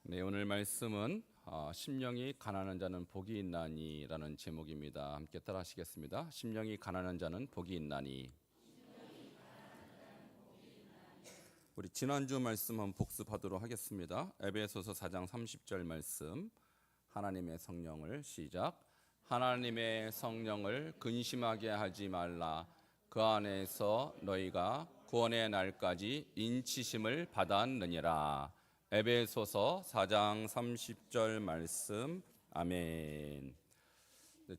네, 오늘 말씀은 심령이 가난한 자는 복이 있나니라는 제목입니다. 함께 따라하시겠습니다. 심령이 가난한 자는 복이 있나니. 우리 지난주 말씀 한번 복습하도록 하겠습니다. 에베소서 4장 30절 말씀. 하나님의 성령을 시작. 하나님의 성령을 근심하게 하지 말라. 그 안에서 너희가 구원의 날까지 인치심을 받았느니라. 에베소서 4장 30절 말씀. 아멘.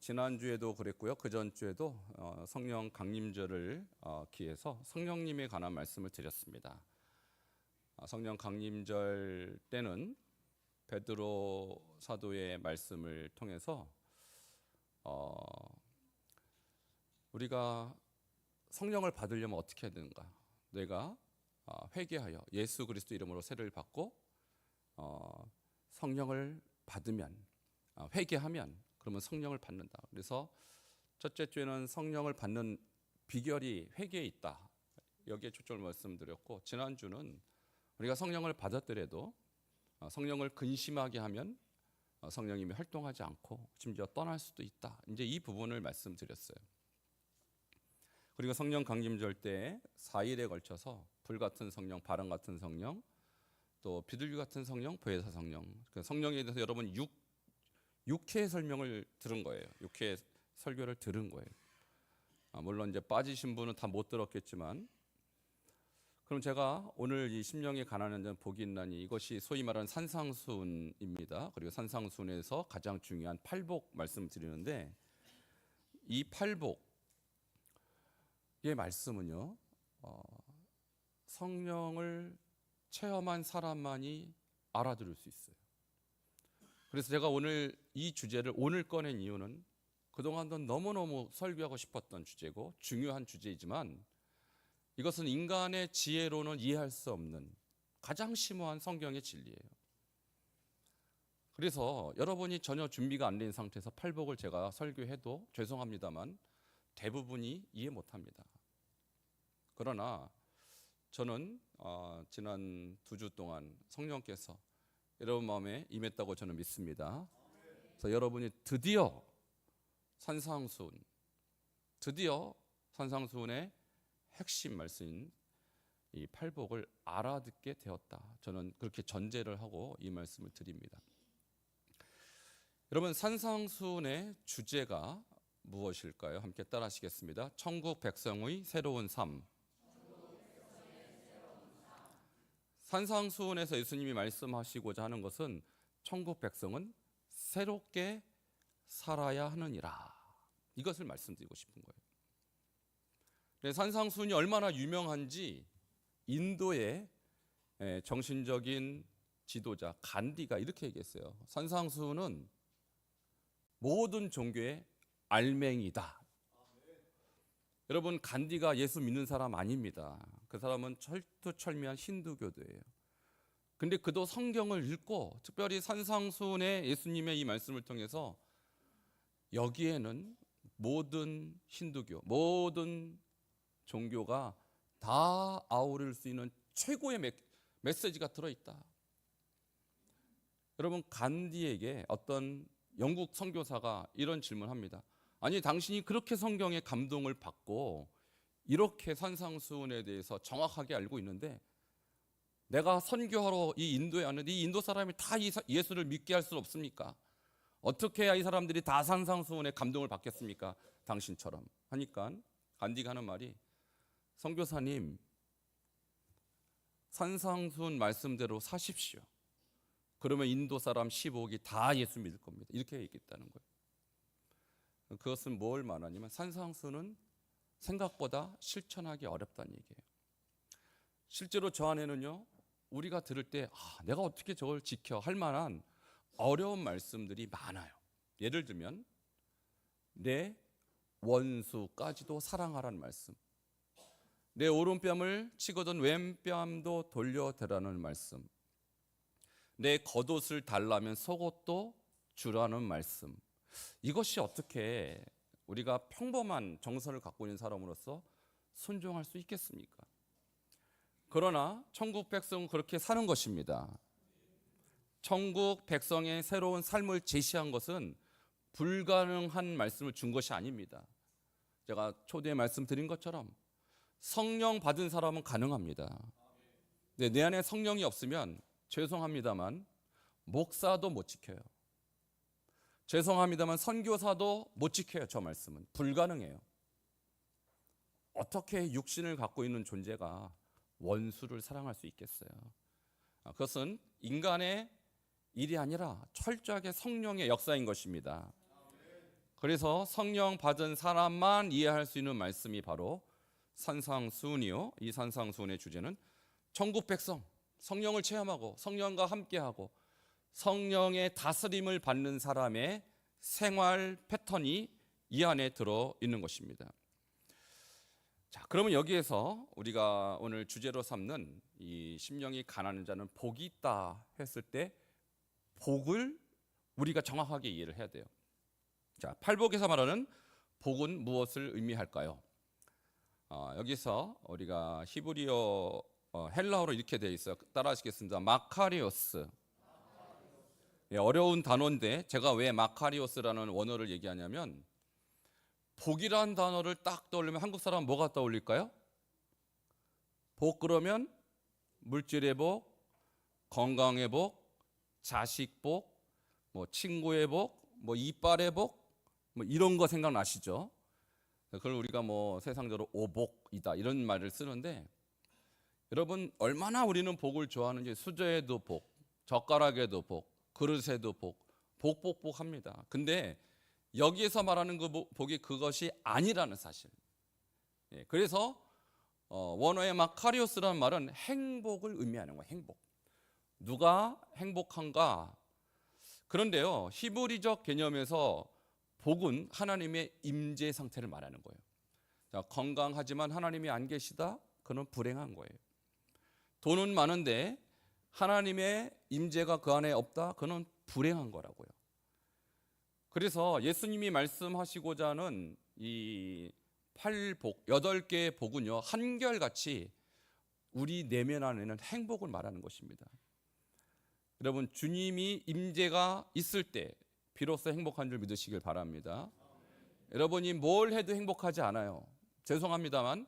지난주에도 그랬고요. 그 전주에도 성령 강림절을 기해서 성령님에 관한 말씀을 드렸습니다. 성령 강림절 때는 베드로 사도의 말씀을 통해서 우리가 성령을 받으려면 어떻게 해야 되는가? 내가 회개하여 예수 그리스도 이름으로 세례를 받고 성령을 받으면 회개하면 그러면 성령을 받는다. 그래서 첫째 주에는 성령을 받는 비결이 회개에 있다. 여기에 초점을 말씀드렸고, 지난주는 우리가 성령을 받았더라도 성령을 근심하게 하면 성령님이 활동하지 않고 심지어 떠날 수도 있다. 이제 이 부분을 말씀드렸어요. 그리고 성령 강림절 때 4일에 걸쳐서 불 같은 성령, 바람 같은 성령, 또 비둘기 같은 성령, 보혜사 성령. 성령에 대해서 여러분 6회 설명을 들은 거예요. 6회 설교를 들은 거예요. 물론 이제 빠지신 분은 다 못 들었겠지만, 그럼 제가 오늘 이 심령이 가난한 자는 복이 있나니, 이것이 소위 말하는 산상수훈입니다. 그리고 산상수훈에서 가장 중요한 팔복 말씀을 드리는데, 이 팔복의 말씀은요, 성령을 체험한 사람만이 알아들을 수 있어요. 그래서 제가 오늘 이 주제를 오늘 꺼낸 이유는 그동안도 너무너무 설교하고 싶었던 주제고 중요한 주제이지만, 이것은 인간의 지혜로는 이해할 수 없는 가장 심오한 성경의 진리예요. 그래서 여러분이 전혀 준비가 안 된 상태에서 팔복을 제가 설교해도 죄송합니다만 대부분이 이해 못합니다. 그러나 저는 지난 2주 동안 성령께서 여러분 마음에 임했다고 저는 믿습니다. 그래서 여러분이 드디어 산상수훈의 핵심 말씀인 이 팔복을 알아듣게 되었다. 저는 그렇게 전제를 하고 이 말씀을 드립니다. 여러분, 산상수훈의 주제가 무엇일까요? 함께 따라하시겠습니다. 천국 백성의 새로운 삶. 산상수훈에서 예수님이 말씀하시고자 하는 것은 천국 백성은 새롭게 살아야 하느니라. 이것을 말씀드리고 싶은 거예요. 산상수훈이 얼마나 유명한지 인도의 정신적인 지도자 간디가 이렇게 얘기했어요. 산상수훈은 모든 종교의 알맹이다. 여러분, 간디가 예수 믿는 사람 아닙니다. 그 사람은 철두철미한 힌두교도예요. 근데 그도 성경을 읽고 특별히 산상수훈의 예수님의 이 말씀을 통해서 여기에는 모든 힌두교, 모든 종교가 다 아우를 수 있는 최고의 메시지가 들어있다. 여러분, 간디에게 어떤 영국 선교사가 이런 질문합니다. 아니, 당신이 그렇게 성경에 감동을 받고 이렇게 산상수훈에 대해서 정확하게 알고 있는데 내가 선교하러 이 인도에 왔는데 이 인도 사람이 다 예수를 믿게 할 수 없습니까? 어떻게 해야 이 사람들이 다 산상수훈에 감동을 받겠습니까? 당신처럼. 하니까 간디가 하는 말이, 선교사님, 산상수훈 말씀대로 사십시오. 그러면 인도 사람 15억이 다 예수 믿을 겁니다. 이렇게 얘기했다는 거예요. 그것은 뭘 말하냐면 산상수훈은 생각보다 실천하기 어렵다는 얘기예요. 실제로 저 안에는요, 우리가 들을 때 내가 어떻게 저걸 지켜 할 만한 어려운 말씀들이 많아요. 예를 들면 내 원수까지도 사랑하라는 말씀, 내 오른뺨을 치거든 왼뺨도 돌려대라는 말씀, 내 겉옷을 달라면 속옷도 주라는 말씀. 이것이 어떻게 우리가 평범한 정서를 갖고 있는 사람으로서 순종할 수 있겠습니까? 그러나 천국 백성은 그렇게 사는 것입니다. 천국 백성의 새로운 삶을 제시한 것은 불가능한 말씀을 준 것이 아닙니다. 제가 초대에 말씀드린 것처럼 성령 받은 사람은 가능합니다. 네, 내 안에 성령이 없으면 죄송합니다만 목사도 못 지켜요. 죄송합니다만 선교사도 못 지켜요. 저 말씀은 불가능해요. 어떻게 육신을 갖고 있는 존재가 원수를 사랑할 수 있겠어요? 그것은 인간의 일이 아니라 철저하게 성령의 역사인 것입니다. 그래서 성령 받은 사람만 이해할 수 있는 말씀이 바로 산상수훈이요. 이 산상수훈의 주제는 천국 백성, 성령을 체험하고 성령과 함께하고 성령의 다스림을 받는 사람의 생활 패턴이 이 안에 들어 있는 것입니다. 자, 그러면 여기에서 우리가 오늘 주제로 삼는 이 심령이 가난한 자는 복이 있다 했을 때 복을 우리가 정확하게 이해를 해야 돼요. 자, 팔복에서 말하는 복은 무엇을 의미할까요? 여기서 우리가 히브리어 헬라어로 이렇게 되어 있어요. 따라하시겠습니다. 마카리오스. 예, 어려운 단어인데 제가 왜 마카리오스라는 원어를 얘기하냐면 복이라는 단어를 딱 떠올리면 한국 사람은 뭐가 떠올릴까요? 복 그러면 물질의 복, 건강의 복, 자식 복, 뭐 친구의 복, 뭐 이빨의 복, 뭐 이런 거 생각나시죠? 그걸 우리가 뭐 세상적으로 오복이다 이런 말을 쓰는데 여러분 얼마나 우리는 복을 좋아하는지 수저에도 복, 젓가락에도 복, 그릇에도 복, 복복복합니다. 근데 여기에서 말하는 그 복이 그것이 아니라는 사실. 예, 그래서 원어의 마카리오스라는 말은 행복을 의미하는 거예요. 행복. 누가 행복한가? 그런데요, 히브리적 개념에서 복은 하나님의 임재 상태를 말하는 거예요. 자, 건강하지만 하나님이 안 계시다? 그는 불행한 거예요. 돈은 많은데 하나님의 임재가 그 안에 없다? 그는 불행한 거라고요. 그래서 예수님이 말씀하시고자 하는 이 8복, 8개의 복은요, 한결같이 우리 내면 안에는 행복을 말하는 것입니다. 여러분, 주님이 임재가 있을 때 비로소 행복한 줄 믿으시길 바랍니다. 여러분이 뭘 해도 행복하지 않아요. 죄송합니다만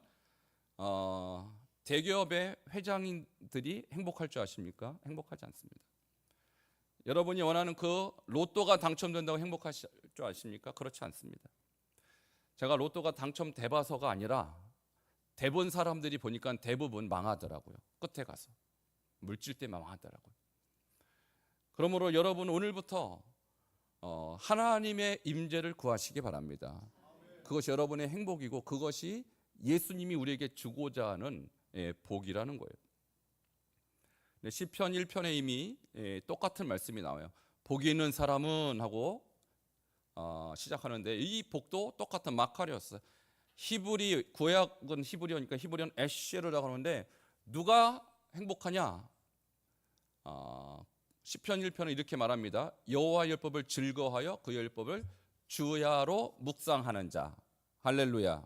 대기업의 회장님들이 행복할 줄 아십니까? 행복하지 않습니다. 여러분이 원하는 그 로또가 당첨된다고 행복하실 줄 아십니까? 그렇지 않습니다. 제가 로또가 당첨돼봐서가 아니라 대본 사람들이 보니까 대부분 망하더라고요. 끝에 가서 물질 때문에 망하더라고요. 그러므로 여러분 오늘부터 하나님의 임재를 구하시기 바랍니다. 그것이 여러분의 행복이고 그것이 예수님이 우리에게 주고자 하는 복이라는 거예요. 시편 1편에 이미 똑같은 말씀이 나와요. 복이 있는 사람은 하고 시작하는데 이 복도 똑같은 마카리오스. 히브리 구약은 히브리어니까 히브리어는 에쉐르라고 하는데 누가 행복하냐? 시편 1편은 이렇게 말합니다. 여호와의 율법을 즐거워하여 그 율법을 주야로 묵상하는 자. 할렐루야.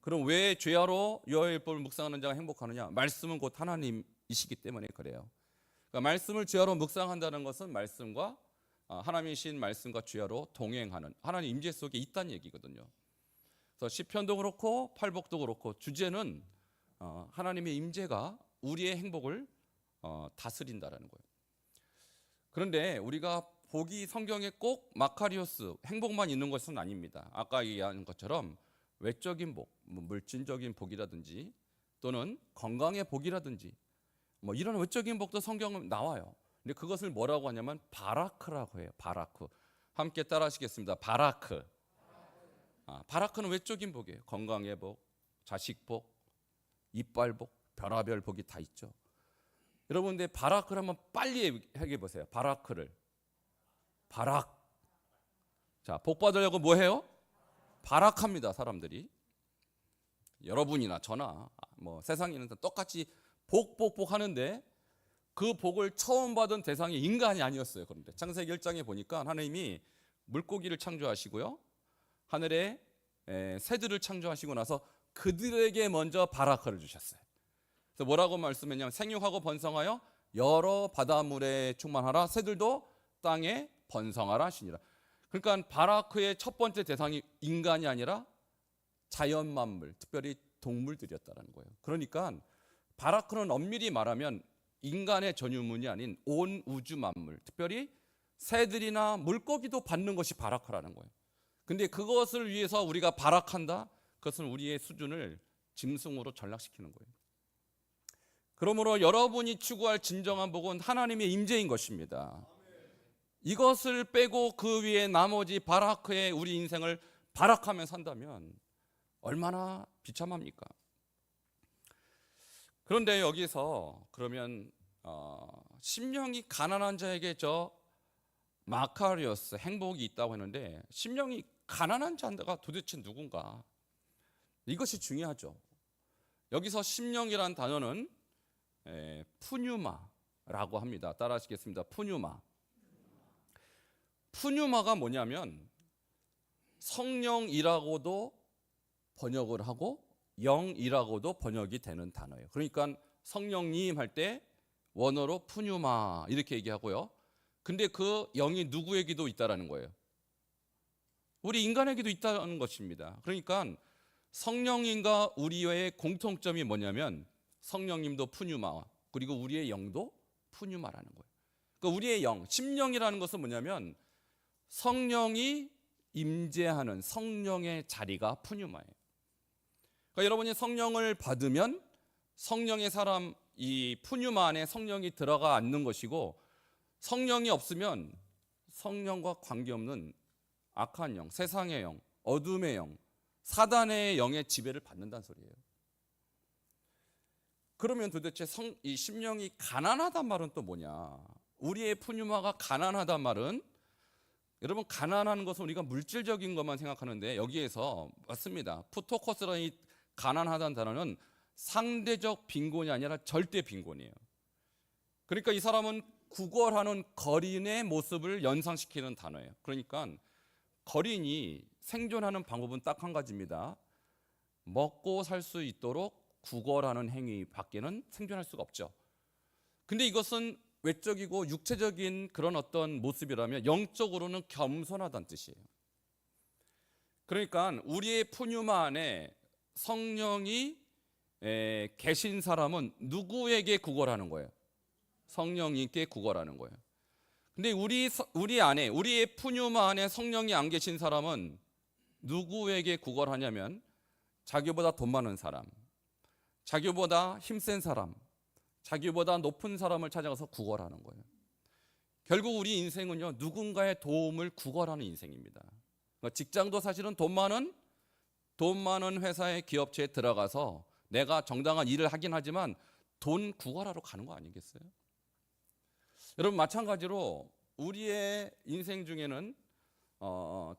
그럼 왜 주야로 여호와의 율법을 묵상하는 자가 행복하느냐? 말씀은 곧 하나님이시기 때문에 그래요. 그러니까 말씀을 주야로 묵상한다는 것은 말씀과 하나님이신 말씀과 주야로 동행하는 하나님 임재 속에 있다는 얘기거든요. 그래서 시편도 그렇고 팔복도 그렇고 주제는 하나님의 임재가 우리의 행복을 다스린다라는 거예요. 그런데 우리가 복이 성경에 꼭 마카리오스 행복만 있는 것은 아닙니다. 아까 얘기한 것처럼 외적인 복, 물질적인 복이라든지 또는 건강의 복이라든지 뭐 이런 외적인 복도 성경은 나와요. 근데 그것을 뭐라고 하냐면 바라크라고 해요. 바라크. 함께 따라하시겠습니다. 바라크. 바라크는 외적인 복이에요. 건강의 복, 자식 복, 이빨 복, 별하별 복이 다 있죠. 여러분, 근데 바라크를 한번 빨리 얘기해 보세요. 바라크를. 바락. 자, 복 받으려고 뭐 해요? 바락합니다, 사람들이. 여러분이나 저나 뭐 세상에는 똑같이 복 하는데 그 복을 처음 받은 대상이 인간이 아니었어요. 그런데 창세기 1장에 보니까 하나님이 물고기를 창조하시고요. 하늘에 새들을 창조하시고 나서 그들에게 먼저 바라크를 주셨어요. 그래서 뭐라고 말씀했냐면 생육하고 번성하여 여러 바닷물에 충만하라. 새들도 땅에 번성하라 하시니라. 그러니까 바라크의 첫 번째 대상이 인간이 아니라 자연 만물, 특별히 동물들이었다는 거예요. 그러니까 바라크는 엄밀히 말하면 인간의 전유물이 아닌 온 우주 만물, 특별히 새들이나 물고기도 받는 것이 바라크라는 거예요. 근데 그것을 위해서 우리가 바라크한다? 그것은 우리의 수준을 짐승으로 전락시키는 거예요. 그러므로 여러분이 추구할 진정한 복은 하나님의 임재인 것입니다. 이것을 빼고 그 위에 나머지 바라크의 우리 인생을 바라크하며 산다면 얼마나 비참합니까? 그런데 여기서 그러면 심령이 가난한 자에게 저 마카리오스 행복이 있다고 했는데 심령이 가난한 자가 도대체 누군가? 이것이 중요하죠. 여기서 심령이란 단어는 푸뉴마라고 합니다. 따라하시겠습니다. 푸뉴마. 푸뉴마가 뭐냐면 성령이라고도 번역을 하고 영이라고도 번역이 되는 단어예요. 그러니까 성령님 할 때 원어로 푸뉴마 이렇게 얘기하고요. 근데 그 영이 누구에게도 있다라는 거예요. 우리 인간에게도 있다는 것입니다. 그러니까 성령님과 우리의 공통점이 뭐냐면 성령님도 푸뉴마 그리고 우리의 영도 푸뉴마라는 거예요. 그러니까 우리의 영, 심령이라는 것은 뭐냐면 성령이 임재하는 성령의 자리가 푸뉴마예요. 그러니까 여러분이 성령을 받으면 성령의 사람 이 푸뉴마 안에 성령이 들어가 앉는 것이고 성령이 없으면 성령과 관계없는 악한 영, 세상의 영, 어둠의 영, 사단의 영의 지배를 받는다는 소리예요. 그러면 도대체 이 심령이 가난하단 말은 또 뭐냐? 우리의 푸뉴마가 가난하단 말은 여러분 가난한 것은 우리가 물질적인 것만 생각하는데 여기에서 맞습니다. 푸토코스라는 이 가난하다는 단어는 상대적 빈곤이 아니라 절대 빈곤이에요. 그러니까 이 사람은 구걸하는 거린의 모습을 연상시키는 단어예요. 그러니까 거린이 생존하는 방법은 딱 한 가지입니다. 먹고 살 수 있도록 구걸하는 행위밖에는 생존할 수가 없죠. 근데 이것은 외적이고 육체적인 그런 어떤 모습이라면 영적으로는 겸손하다는 뜻이에요. 그러니까 우리의 푸뉴마 안에 성령이 계신 사람은 누구에게 구걸하는 거예요? 성령님께 구걸하는 거예요. 근데 우리 안에 우리의 푸뉴마 안에 성령이 안 계신 사람은 누구에게 구걸하냐면 자기보다 돈 많은 사람, 자기보다 힘센 사람, 자기보다 높은 사람을 찾아가서 구걸하는 거예요. 결국 우리 인생은요 누군가의 도움을 구걸하는 인생입니다. 그러니까 직장도 사실은 돈 많은 회사의 기업체에 들어가서 내가 정당한 일을 하긴 하지만 돈 구걸하러 가는 거 아니겠어요? 여러분 마찬가지로 우리의 인생 중에는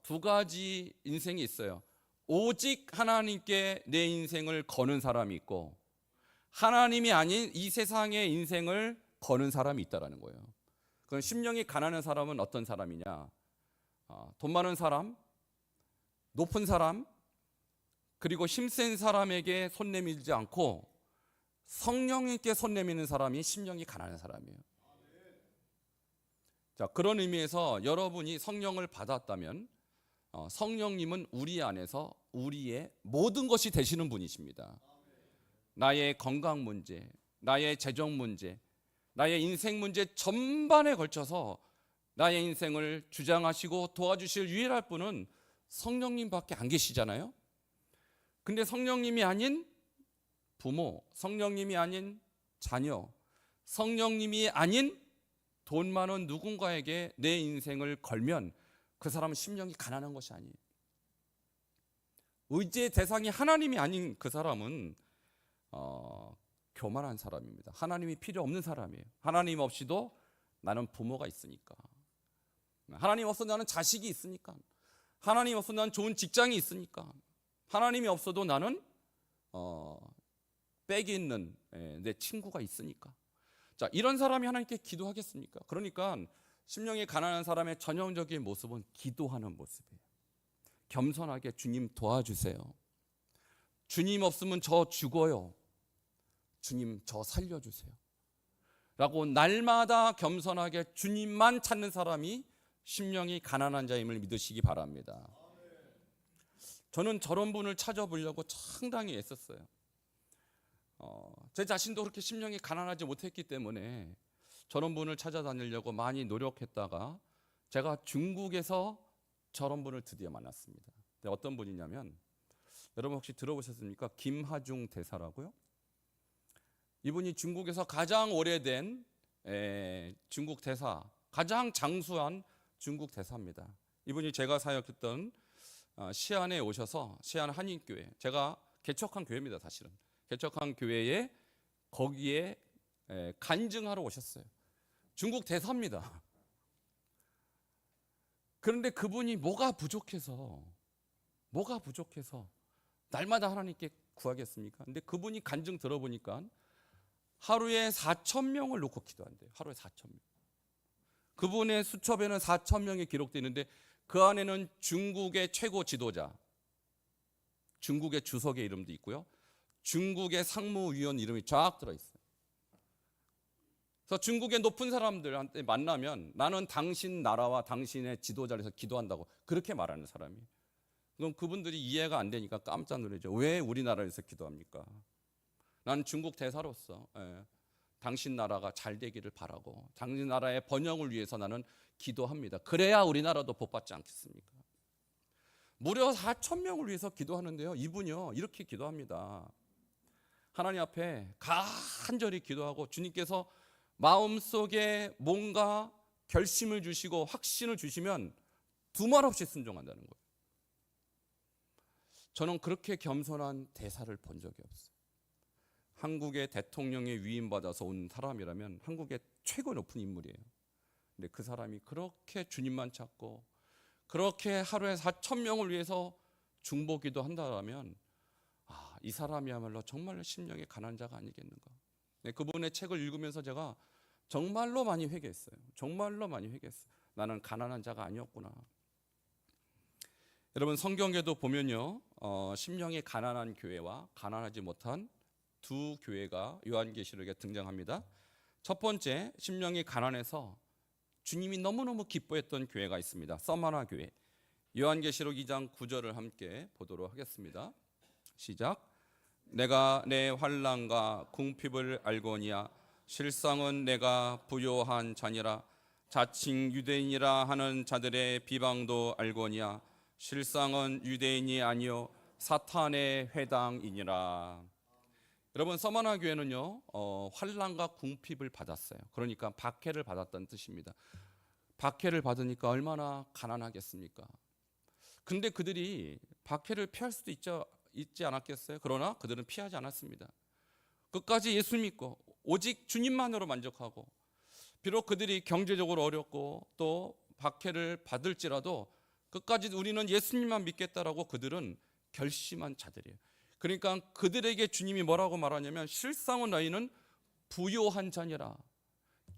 두 가지 인생이 있어요. 오직 하나님께 내 인생을 거는 사람이 있고 하나님이 아닌 이 세상의 인생을 거는 사람이 있다라는 거예요. 그럼 심령이 가난한 사람은 어떤 사람이냐? 돈 많은 사람, 높은 사람, 그리고 힘센 사람에게 손 내밀지 않고 성령님께 손 내미는 사람이 심령이 가난한 사람이에요. 자, 그런 의미에서 여러분이 성령을 받았다면 성령님은 우리 안에서 우리의 모든 것이 되시는 분이십니다. 나의 건강 문제, 나의 재정 문제, 나의 인생 문제 전반에 걸쳐서 나의 인생을 주장하시고 도와주실 유일할 분은 성령님밖에 안 계시잖아요. 근데 성령님이 아닌 부모, 성령님이 아닌 자녀, 성령님이 아닌 돈 많은 누군가에게 내 인생을 걸면 그 사람은 심령이 가난한 것이 아니에요. 의지의 대상이 하나님이 아닌 그 사람은 교만한 사람입니다. 하나님이 필요 없는 사람이에요. 하나님 없이도 나는 부모가 있으니까, 하나님 없어도 나는 자식이 있으니까, 하나님 없어도 나는 좋은 직장이 있으니까, 하나님이 없어도 나는 빽이 있는 내 친구가 있으니까. 자, 이런 사람이 하나님께 기도하겠습니까? 그러니까 심령이 가난한 사람의 전형적인 모습은 기도하는 모습이에요. 겸손하게 주님 도와주세요. 주님 없으면 저 죽어요. 주님 저 살려주세요. 라고 날마다 겸손하게 주님만 찾는 사람이 심령이 가난한 자임을 믿으시기 바랍니다. 저는 저런 분을 찾아보려고 상당히 애썼어요. 제 자신도 그렇게 심령이 가난하지 못했기 때문에 저런 분을 찾아다니려고 많이 노력했다가 제가 중국에서 저런 분을 드디어 만났습니다. 어떤 분이냐면, 여러분 혹시 들어보셨습니까? 김하중 대사라고요. 이분이 중국에서 가장 오래된 중국 대사, 가장 장수한 중국 대사입니다. 이분이 제가 사역했던 시안에 오셔서, 시안 한인교회, 제가 개척한 교회입니다. 사실은 개척한 교회에 거기에 간증하러 오셨어요. 중국 대사입니다. 그런데 그분이 뭐가 부족해서 날마다 하나님께 구하겠습니까? 근데 그분이 간증 들어보니까 하루에 4,000명을 놓고 기도한대요. 하루에 4,000명. 그분의 수첩에는 4,000명이 기록되어 있는데 그 안에는 중국의 최고 지도자, 중국의 주석의 이름도 있고요, 중국의 상무위원 이름이 쫙 들어있어요. 그래서 중국의 높은 사람들한테 만나면 나는 당신 나라와 당신의 지도자에서 기도한다고 그렇게 말하는 사람이에요. 그럼 그분들이 이해가 안 되니까 깜짝 놀라죠. 왜 우리나라에서 기도합니까? 나는 중국 대사로서 당신 나라가 잘 되기를 바라고 당신 나라의 번영을 위해서 나는 기도합니다. 그래야 우리나라도 복받지 않겠습니까? 무려 4,000명을 위해서 기도하는데요, 이분이요 이렇게 기도합니다. 하나님 앞에 간절히 기도하고 주님께서 마음속에 뭔가 결심을 주시고 확신을 주시면 두말 없이 순종한다는 거예요. 저는 그렇게 겸손한 대사를 본 적이 없어요. 한국의 대통령에 위임받아서 온 사람이라면 한국의 최고 높은 인물이에요. 근데 그 사람이 그렇게 주님만 찾고 그렇게 하루에 4,000명을 위해서 중보기도 한다면 이 사람이야말로 정말 심령의 가난한 자가 아니겠는가. 그분의 책을 읽으면서 제가 정말로 많이 회개했어요. 정말로 많이 회개했어요. 나는 가난한 자가 아니었구나. 여러분 성경에도 보면요, 심령이 가난한 교회와 가난하지 못한 두 교회가 요한계시록에 등장합니다. 첫 번째, 심령이 가난해서 주님이 너무너무 기뻐했던 교회가 있습니다. 서마나 교회. 요한계시록 2장 9절을 함께 보도록 하겠습니다. 시작. 내가 내 환난과 궁핍을 알거니와 실상은 내가 부요한 자니라. 자칭 유대인이라 하는 자들의 비방도 알거니와 실상은 유대인이 아니요 사탄의 회당이니라. 여러분 서머나 교회는요 환난과 궁핍을 받았어요. 그러니까 박해를 받았다는 뜻입니다. 박해를 받으니까 얼마나 가난하겠습니까? 근데 그들이 박해를 피할 수도 있지 않았겠어요? 그러나 그들은 피하지 않았습니다. 끝까지 예수 믿고 오직 주님만으로 만족하고, 비록 그들이 경제적으로 어렵고 또 박해를 받을지라도 끝까지 우리는 예수님만 믿겠다라고 그들은 결심한 자들이에요. 그러니까 그들에게 주님이 뭐라고 말하냐면 실상은 너희는 부요한 자니라.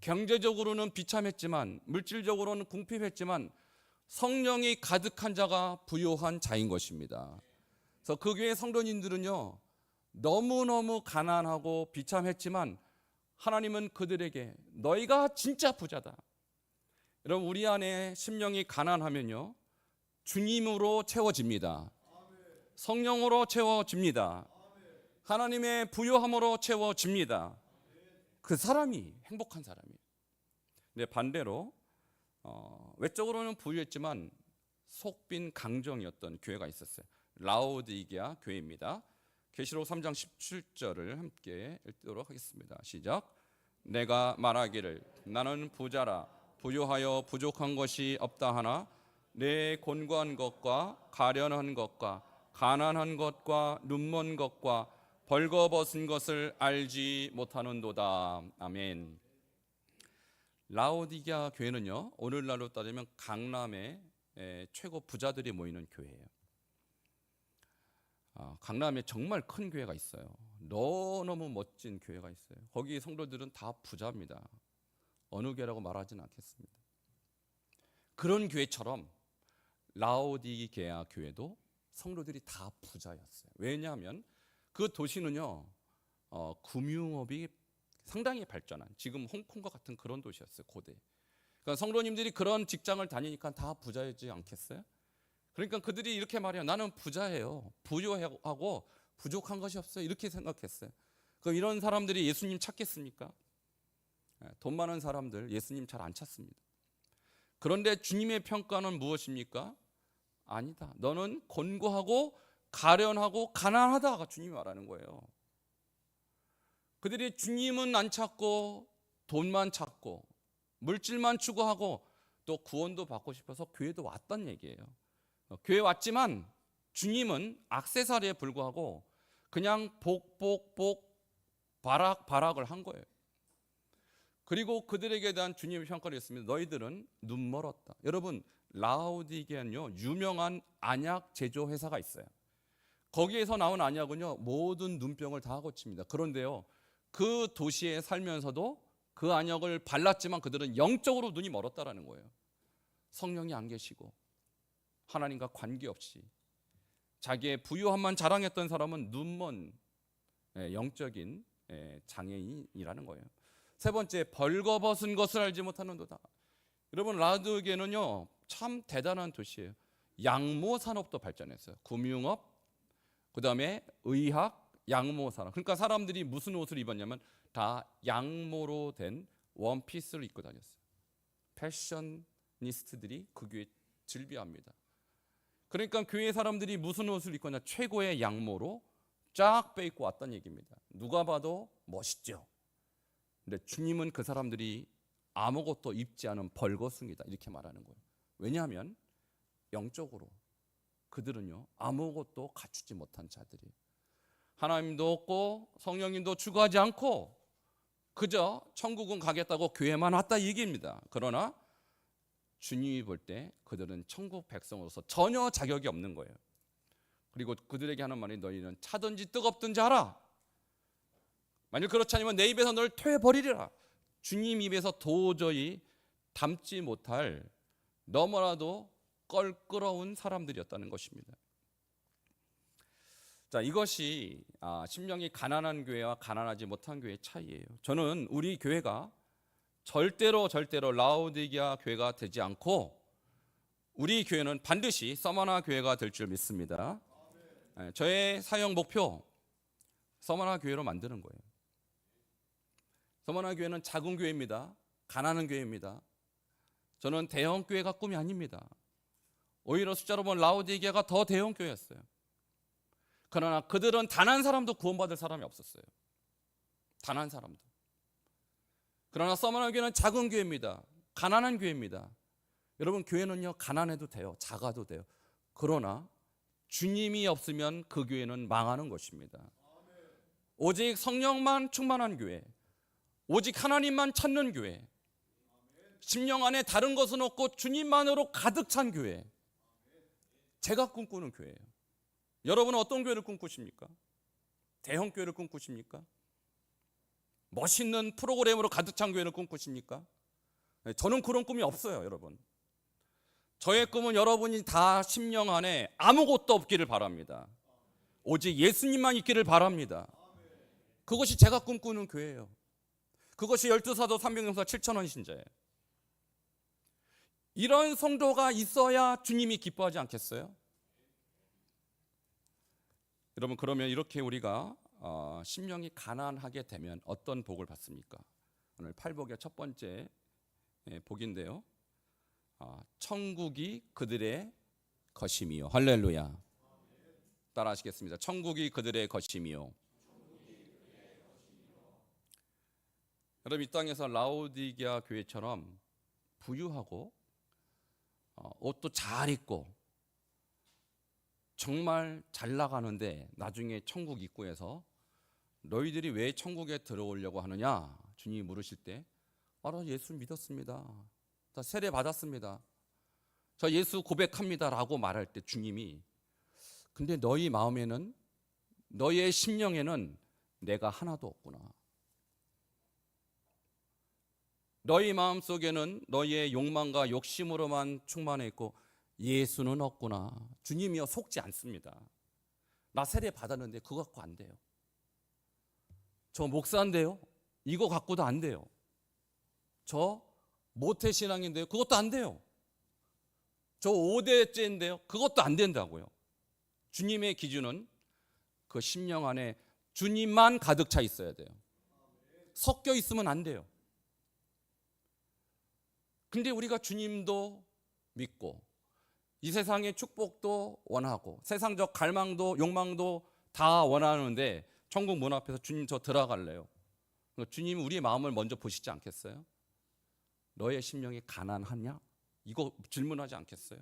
경제적으로는 비참했지만 물질적으로는 궁핍했지만 성령이 가득한 자가 부요한 자인 것입니다. 그래서 그 교회 성도님들은요 너무너무 가난하고 비참했지만 하나님은 그들에게 너희가 진짜 부자다. 여러분 우리 안에 심령이 가난하면요 주님으로 채워집니다. 성령으로 채워집니다. 하나님의 부요함으로 채워집니다. 그 사람이 행복한 사람이에요. 근데 반대로 외적으로는 부유했지만 속 빈 강정이었던 교회가 있었어요. 라오디게아 교회입니다. 계시록 3장 17절을 함께 읽도록 하겠습니다. 시작. 내가 말하기를 나는 부자라 부유하여 부족한 것이 없다 하나 내 곤고한 것과 가련한 것과 가난한 것과 눈먼 것과 벌거벗은 것을 알지 못하는도다. 아멘. 라오디게아 교회는요 오늘날로 따지면 강남의 최고 부자들이 모이는 교회예요. 강남에 정말 큰 교회가 있어요. 너무 멋진 교회가 있어요. 거기 성도들은 다 부자입니다. 어느 교회라고 말하지는 않겠습니다. 그런 교회처럼 라오디게아 교회도 성도들이 다 부자였어요. 왜냐하면 그 도시는요 금융업이 상당히 발전한, 지금 홍콩과 같은 그런 도시였어요, 고대. 그러니까 성도님들이 그런 직장을 다니니까 다 부자이지 않겠어요? 그러니까 그들이 이렇게 말해요. 나는 부자예요. 부유하고 부족한 것이 없어요. 이렇게 생각했어요. 그럼 이런 사람들이 예수님 찾겠습니까? 돈 많은 사람들 예수님 잘 안 찾습니다. 그런데 주님의 평가는 무엇입니까? 아니다. 너는 곤고하고 가련하고 가난하다가 주님이 말하는 거예요. 그들이 주님은 안 찾고 돈만 찾고 물질만 추구하고 또 구원도 받고 싶어서 교회도 왔단 얘기예요. 교회 왔지만 주님은 액세서리에 불과하고 그냥 복 바락을 한 거예요. 그리고 그들에게 대한 주님의 평가를 했습니다. 너희들은 눈 멀었다. 여러분, 라오디게는요 유명한 안약 제조 회사가 있어요. 거기에서 나온 안약은요 모든 눈병을 다 고칩니다. 그런데요 그 도시에 살면서도 그 안약을 발랐지만 그들은 영적으로 눈이 멀었다라는 거예요. 성령이 안 계시고 하나님과 관계없이 자기의 부유함만 자랑했던 사람은 눈먼 영적인 장애인이라는 거예요. 세 번째, 벌거벗은 것을 알지 못하는도다. 여러분, 라오디게는요 참 대단한 도시예요. 양모 산업도 발전했어요. 금융업, 그다음에 의학, 양모 산업. 그러니까 사람들이 무슨 옷을 입었냐면 다 양모로 된 원피스를 입고 다녔어요. 패셔니스트들이 그 교회 즐비합니다. 그러니까 교회 사람들이 무슨 옷을 입거나 최고의 양모로 쫙 빼입고 왔다는 얘기입니다. 누가 봐도 멋있죠. 근데 주님은 그 사람들이 아무것도 입지 않은 벌거숭이다 이렇게 말하는 거예요. 왜냐하면 영적으로 그들은요 아무것도 갖추지 못한 자들이, 하나님도 없고 성령님도 추구하지 않고 그저 천국은 가겠다고 교회만 왔다 이 얘기입니다. 그러나 주님이 볼 때 그들은 천국 백성으로서 전혀 자격이 없는 거예요. 그리고 그들에게 하는 말이 너희는 차든지 뜨겁든지 하라. 만약 그렇지 않으면 내 입에서 너를 토해버리리라. 주님 입에서 도저히 담지 못할 너무나도 껄끄러운 사람들이었다는 것입니다. 자, 이것이 심령이 가난한 교회와 가난하지 못한 교회의 차이예요. 저는 우리 교회가 절대로 라오디게아 교회가 되지 않고 우리 교회는 반드시 서머나 교회가 될 줄 믿습니다. 저의 사역 목표, 서머나 교회로 만드는 거예요. 서머나 교회는 작은 교회입니다. 가난한 교회입니다. 저는 대형 교회가 꿈이 아닙니다. 오히려 숫자로 보면 라오디게아가 더 대형 교회였어요. 그러나 그들은 단 한 사람도 구원받을 사람이 없었어요. 단 한 사람도. 그러나 서머나 교회는 작은 교회입니다. 가난한 교회입니다. 여러분, 교회는요 가난해도 돼요. 작아도 돼요. 그러나 주님이 없으면 그 교회는 망하는 것입니다. 오직 성령만 충만한 교회, 오직 하나님만 찾는 교회, 심령 안에 다른 것은 없고 주님만으로 가득 찬 교회, 제가 꿈꾸는 교회예요. 여러분은 어떤 교회를 꿈꾸십니까? 대형 교회를 꿈꾸십니까? 멋있는 프로그램으로 가득 찬 교회를 꿈꾸십니까? 저는 그런 꿈이 없어요, 여러분. 저의 꿈은 여러분이 다 심령 안에 아무것도 없기를 바랍니다. 오직 예수님만 있기를 바랍니다. 그것이 제가 꿈꾸는 교회예요. 그것이 12사도 300용사 7,000원 신자예요. 이런 성도가 있어야 주님이 기뻐하지 않겠어요? 여러분, 그러면 이렇게 우리가 심령이 가난하게 되면 어떤 복을 받습니까? 오늘 팔복의 첫 번째 복인데요. 천국이 그들의 것임이요. 할렐루야. 따라 하시겠습니다. 천국이 그들의 것임이요. 여러분, 이 땅에서 라오디게아 교회처럼 부유하고 옷도 잘 입고 정말 잘 나가는데 나중에 천국 입구에서 너희들이 왜 천국에 들어오려고 하느냐 주님이 물으실 때 나 예수 믿었습니다. 저 세례 받았습니다. 저 예수 고백합니다 라고 말할 때 주님이 근데 너희 마음에는, 너희의 심령에는 내가 하나도 없구나. 너희 마음속에는 너희의 욕망과 욕심으로만 충만해 있고 예수는 없구나. 주님이요 속지 않습니다. 나 세례 받았는데 그거 갖고 안 돼요. 저 목사인데요. 이거 갖고도 안 돼요. 저 모태신앙인데요. 그것도 안 돼요. 저 5대째인데요. 그것도 안 된다고요. 주님의 기준은 그 심령 안에 주님만 가득 차 있어야 돼요. 섞여 있으면 안 돼요. 근데 우리가 주님도 믿고 이 세상의 축복도 원하고 세상적 갈망도 욕망도 다 원하는데 천국 문 앞에서 주님 저 들어갈래요. 주님 우리의 마음을 먼저 보시지 않겠어요? 너의 심령이 가난하냐? 이거 질문하지 않겠어요?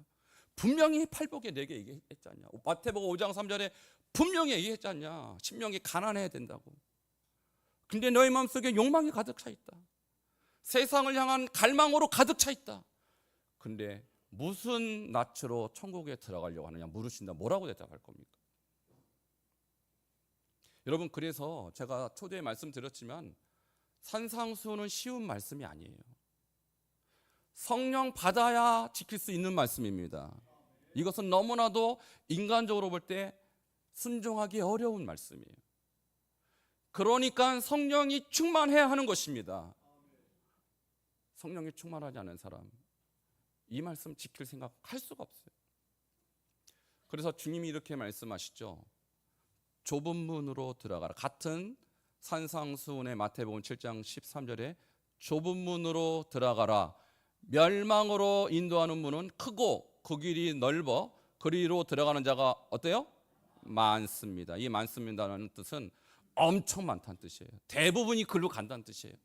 분명히 팔복에 내게 얘기했지 않냐? 마태복음 5장 3절에 분명히 얘기했지 않냐? 심령이 가난해야 된다고. 근데 너의 마음속에 욕망이 가득 차 있다. 세상을 향한 갈망으로 가득 차 있다. 근데 무슨 낯으로 천국에 들어가려고 하느냐 물으신다. 뭐라고 대답할 겁니까? 여러분, 그래서 제가 초대에 말씀드렸지만 산상수훈은 쉬운 말씀이 아니에요. 성령 받아야 지킬 수 있는 말씀입니다. 이것은 너무나도 인간적으로 볼 때 순종하기 어려운 말씀이에요. 그러니까 성령이 충만해야 하는 것입니다. 성령이 충만하지 않은 사람 이 말씀 지킬 생각 할 수가 없어요. 그래서 주님이 이렇게 말씀하시죠. 좁은 문으로 들어가라. 같은 산상수훈의 마태복음 7장 13절에 좁은 문으로 들어가라. 멸망으로 인도하는 문은 크고 그 길이 넓어 그리로 들어가는 자가 어때요? 많습니다. 이 많습니다라는 뜻은 엄청 많다는 뜻이에요. 대부분이 그리로 간다는 뜻이에요.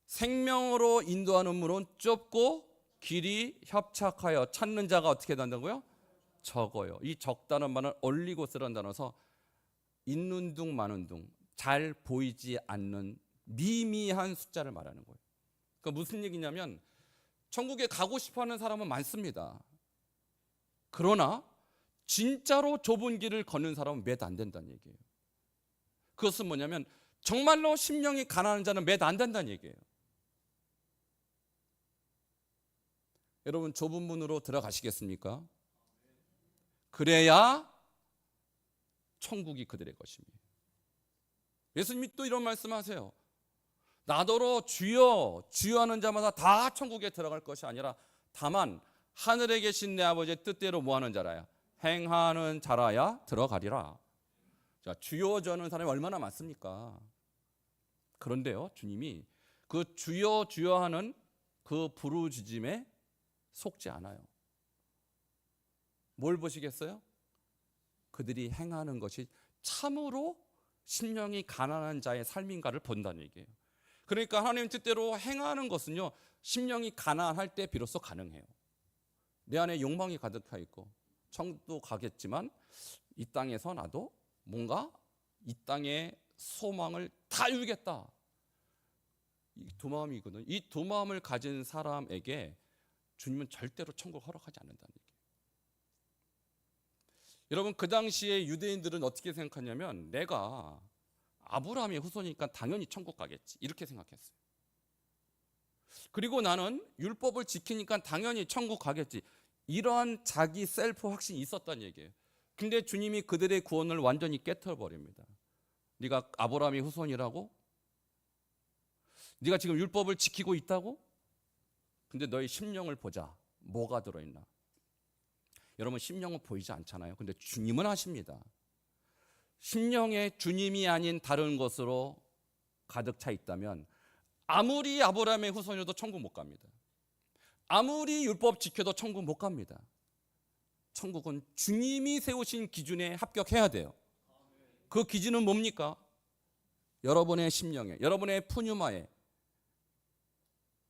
생명으로 인도하는 문은 좁고 길이 협착하여 찾는 자가 어떻게 된다고요? 적어요. 이 적다는 말은 얼리고스라는 단어서 있는 둥 마는 둥, 잘 보이지 않는 미미한 숫자를 말하는 거예요. 그러니까 무슨 얘기냐면 천국에 가고 싶어하는 사람은 많습니다. 그러나 진짜로 좁은 길을 걷는 사람은 몇 안 된다는 얘기예요. 그것은 뭐냐면 정말로 심령이 가난한 자는 몇 안 된다는 얘기예요. 여러분, 좁은 문으로 들어가시겠습니까? 그래야 천국이 그들의 것입니다. 예수님이 또 이런 말씀하세요. 나더러 주여 주여 하는 자마다 다 천국에 들어갈 것이 아니라 다만 하늘에 계신 내 아버지의 뜻대로 뭐하는 자라야? 행하는 자라야 들어가리라. 자, 주여 주는 사람이 얼마나 많습니까? 그런데요, 주님이 그 주여 주여 하는 그 부르짖음에 속지 않아요. 뭘 보시겠어요? 그들이 행하는 것이 참으로 심령이 가난한 자의 삶인가를 본다는 얘기예요. 그러니까 하나님 뜻대로 행하는 것은요, 심령이 가난할 때 비로소 가능해요. 내 안에 욕망이 가득해 있고 천국도 가겠지만 이 땅에서 나도 뭔가 이 땅의 소망을 다 이루겠다. 이 두 마음이거든요. 이 두 마음을 가진 사람에게 주님은 절대로 천국을 허락하지 않는다는 얘기예요. 여러분, 그 당시에 유대인들은 어떻게 생각하냐면 내가 아브라함의 후손이니까 당연히 천국 가겠지 이렇게 생각했어요. 그리고 나는 율법을 지키니까 당연히 천국 가겠지 이러한 자기 셀프 확신이 있었다는 얘기예요. 근데 주님이 그들의 구원을 완전히 깨트려버립니다. 네가 아브라함의 후손이라고? 네가 지금 율법을 지키고 있다고? 근데 너의 심령을 보자. 뭐가 들어있나? 여러분, 심령은 보이지 않잖아요. 근데 주님은 아십니다. 심령에 주님이 아닌 다른 것으로 가득 차 있다면 아무리 아브라함의 후손이어도 천국 못 갑니다. 아무리 율법 지켜도 천국 못 갑니다. 천국은 주님이 세우신 기준에 합격해야 돼요. 그 기준은 뭡니까? 여러분의 심령에, 여러분의 푸뉴마에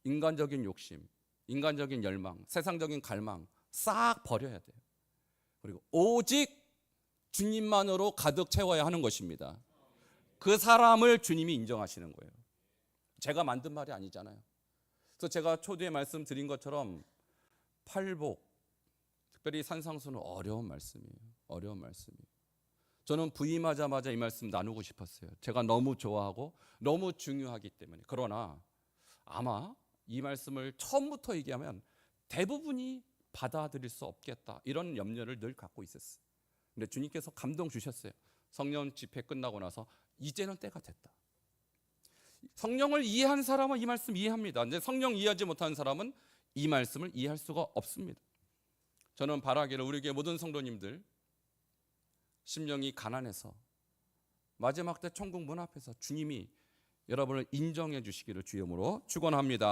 인간적인 욕심, 인간적인 열망, 세상적인 갈망 싹 버려야 돼요. 그리고 오직 주님만으로 가득 채워야 하는 것입니다. 그 사람을 주님이 인정하시는 거예요. 제가 만든 말이 아니잖아요. 그래서 제가 초대에 말씀드린 것처럼 팔복, 특별히 산상수는 어려운 말씀이에요. 어려운 말씀이에요. 저는 부임하자마자 이 말씀 나누고 싶었어요. 제가 너무 좋아하고 너무 중요하기 때문에. 그러나 아마 이 말씀을 처음부터 얘기하면 대부분이 받아들일 수 없겠다 이런 염려를 늘 갖고 있었어요. 근데 주님께서 감동 주셨어요. 성령 집회 끝나고 나서 이제는 때가 됐다. 성령을 이해한 사람은 이 말씀 이해합니다. 근데 성령 이해하지 못하는 사람은 이 말씀을 이해할 수가 없습니다. 저는 바라기를 우리 교회 모든 성도님들 심령이 가난해서 마지막 때 천국 문 앞에서 주님이 여러분을 인정해 주시기를 주의 이름으로 축원합니다.